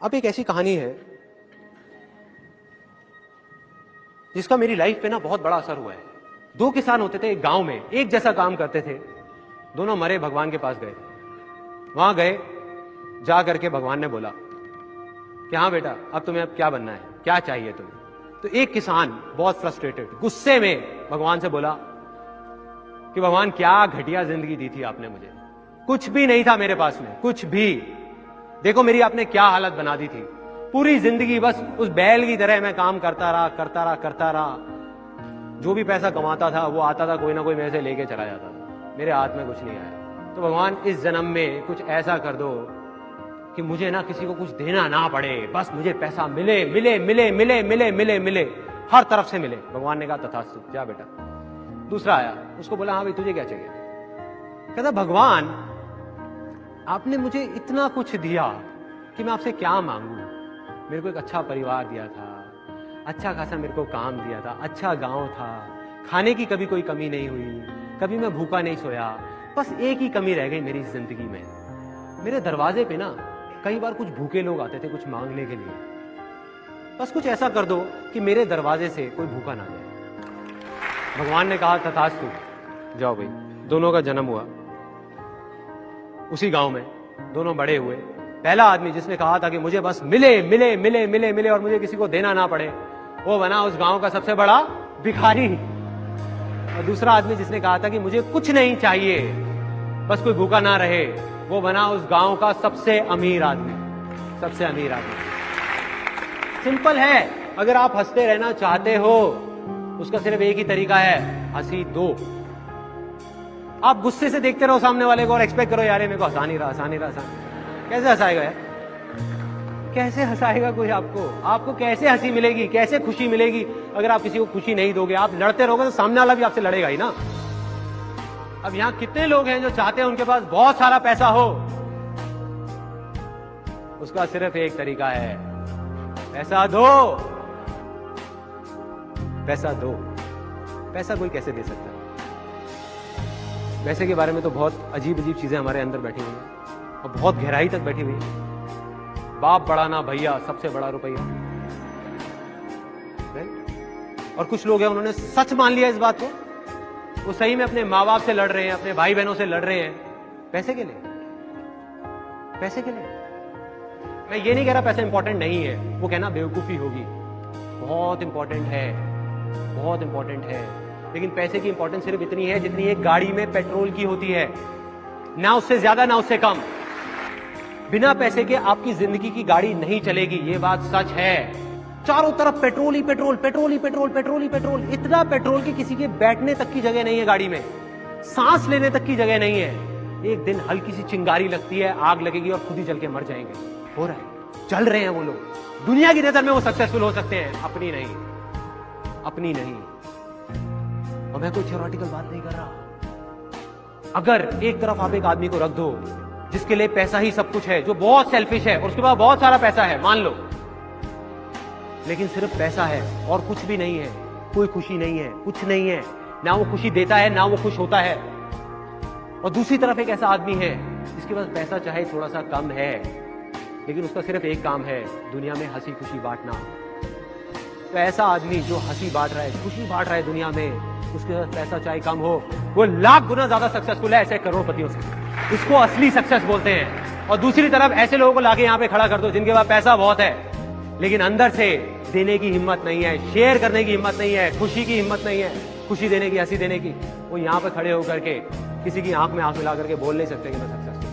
अब एक ऐसी कहानी है जिसका मेरी लाइफ पे ना बहुत बड़ा असर हुआ है। दो किसान होते थे एक गांव में, एक जैसा काम करते थे, दोनों मरे भगवान के पास गए। वहां गए, जा करके भगवान ने बोला कि हाँ बेटा, अब तुम्हें अब क्या बनना है, क्या चाहिए तुम्हें। तो एक किसान बहुत फ्रस्ट्रेटेड, गुस्से में भगवान से बोला कि भगवान क्या घटिया जिंदगी दी थी आपने मुझे, कुछ भी नहीं था मेरे पास में, कुछ भी। देखो मेरी आपने क्या हालत बना दी थी, पूरी जिंदगी बस उस बैल की तरह मैं काम करता रहा। जो भी पैसा कमाता था वो आता था, कोई ना कोई मेरे से लेके चला जाता था, मेरे हाथ में कुछ नहीं आया। तो भगवान इस जन्म में कुछ ऐसा कर दो कि मुझे ना किसी को कुछ देना ना पड़े, बस मुझे पैसा मिले मिले मिले मिले मिले मिले मिले, हर तरफ से मिले। भगवान ने कहा तथास्तु, जा बेटा। दूसरा आया, उसको बोला हाँ भाई तुझे क्या चाहिए। कहता भगवान आपने मुझे इतना कुछ दिया कि मैं आपसे क्या मांगू। मेरे को एक अच्छा परिवार दिया था, अच्छा खासा मेरे को काम दिया था, अच्छा गांव था, खाने की कभी कोई कमी नहीं हुई, कभी मैं भूखा नहीं सोया। बस एक ही कमी रह गई मेरी जिंदगी में, मेरे दरवाजे पे ना कई बार कुछ भूखे लोग आते थे कुछ मांगने के लिए। बस कुछ ऐसा कर दो कि मेरे दरवाजे से कोई भूखा ना जाए। भगवान ने कहा तथास्तु, जाओ भाई। दोनों का जन्म हुआ उसी गांव में, दोनों बड़े हुए। पहला आदमी जिसने कहा था कि मुझे बस मिले मिले मिले मिले मिले और मुझे किसी को देना ना पड़े, वो बना उस गांव का सबसे बड़ा भिखारी। और दूसरा आदमी जिसने कहा था कि मुझे कुछ नहीं चाहिए, बस कोई भूखा ना रहे, वो बना उस गांव का सबसे अमीर आदमी, सबसे अमीर आदमी। सिंपल है, अगर आप हंसते रहना चाहते हो उसका सिर्फ एक ही तरीका है, हंसी दो। आप गुस्से से देखते रहो सामने वाले को और एक्सपेक्ट करो यार मेरे को हंसा नहीं रहा। कैसे हंसाएगा यार, कैसे हंसाएगा कोई आपको? आपको कैसे हंसी मिलेगी, कैसे खुशी मिलेगी अगर आप किसी को खुशी नहीं दोगे? आप लड़ते रहोगे तो सामने वाला भी आपसे लड़ेगा ही ना। अब यहां कितने लोग हैं जो चाहते हैं उनके पास बहुत सारा पैसा हो? उसका सिर्फ एक तरीका है, पैसा दो, पैसा दो। पैसा कोई कैसे दे सकता है? पैसे के बारे में तो बहुत अजीब अजीब चीजें हमारे अंदर बैठी हुई हैं और बहुत गहराई तक बैठी हुई है। बाप बड़ा ना भैया, सबसे बड़ा रुपया। और कुछ लोग हैं उन्होंने सच मान लिया इस बात को, वो सही में अपने माँ बाप से लड़ रहे हैं, अपने भाई बहनों से लड़ रहे हैं पैसे के लिए, पैसे के लिए। मैं ये नहीं कह रहा पैसा इंपॉर्टेंट नहीं है, वो कहना बेवकूफी होगी। बहुत इंपॉर्टेंट है, बहुत इंपॉर्टेंट है, लेकिन पैसे की इंपॉर्टेंस सिर्फ इतनी है जितनी एक गाड़ी में पेट्रोल की होती है, ना उससे ज्यादा ना उससे कम। बिना पैसे के आपकी जिंदगी की गाड़ी नहीं चलेगी, ये बात सच है। चारों तरफ पेट्रोल ही पेट्रोल, पेट्रोल ही पेट्रोल, पेट्रोल ही पेट्रोल। इतना पेट्रोल कि किसी के बैठने तक की जगह नहीं है गाड़ी में, सांस लेने तक की जगह नहीं है। एक दिन हल्की सी चिंगारी लगती है, आग लगेगी और खुद ही जल के मर जाएंगे। हो रहा है, चल रहे हैं वो लोग। दुनिया की नजर में वो सक्सेसफुल हो सकते हैं, अपनी नहीं, अपनी नहीं। और मैं कोई थ्योरेटिकल बात नहीं कर रहा। अगर एक तरफ आप एक आदमी को रख दो जिसके लिए पैसा ही सब कुछ है, जो बहुत सेल्फिश है और उसके पास बहुत सारा पैसा है मान लो, लेकिन सिर्फ पैसा है और कुछ भी नहीं है, कोई खुशी नहीं है, कुछ नहीं है, ना वो खुशी देता है ना वो खुश होता है। और दूसरी तरफ एक ऐसा आदमी है जिसके पास पैसा चाहे थोड़ा सा कम है, लेकिन उसका सिर्फ एक काम है, दुनिया में हंसी खुशी बांटना। तो ऐसा आदमी जो हंसी बांट रहा है, खुशी बांट रहा है दुनिया में, उसके पास पैसा चाहे कम हो, वो लाख गुना ज्यादा सक्सेसफुल है ऐसे करोड़पतियों से। इसको असली सक्सेस बोलते हैं। और दूसरी तरफ ऐसे लोगों को लाके यहां पे खड़ा कर दो जिनके पास पैसा बहुत है लेकिन अंदर से देने की हिम्मत नहीं है, शेयर करने की हिम्मत नहीं है, खुशी की हिम्मत नहीं है, खुशी देने की, हंसी देने की। वो यहां पे खड़े होकर के किसी की आंख में आंख मिला करके बोल नहीं सकते कि मैं सक्सेसफुल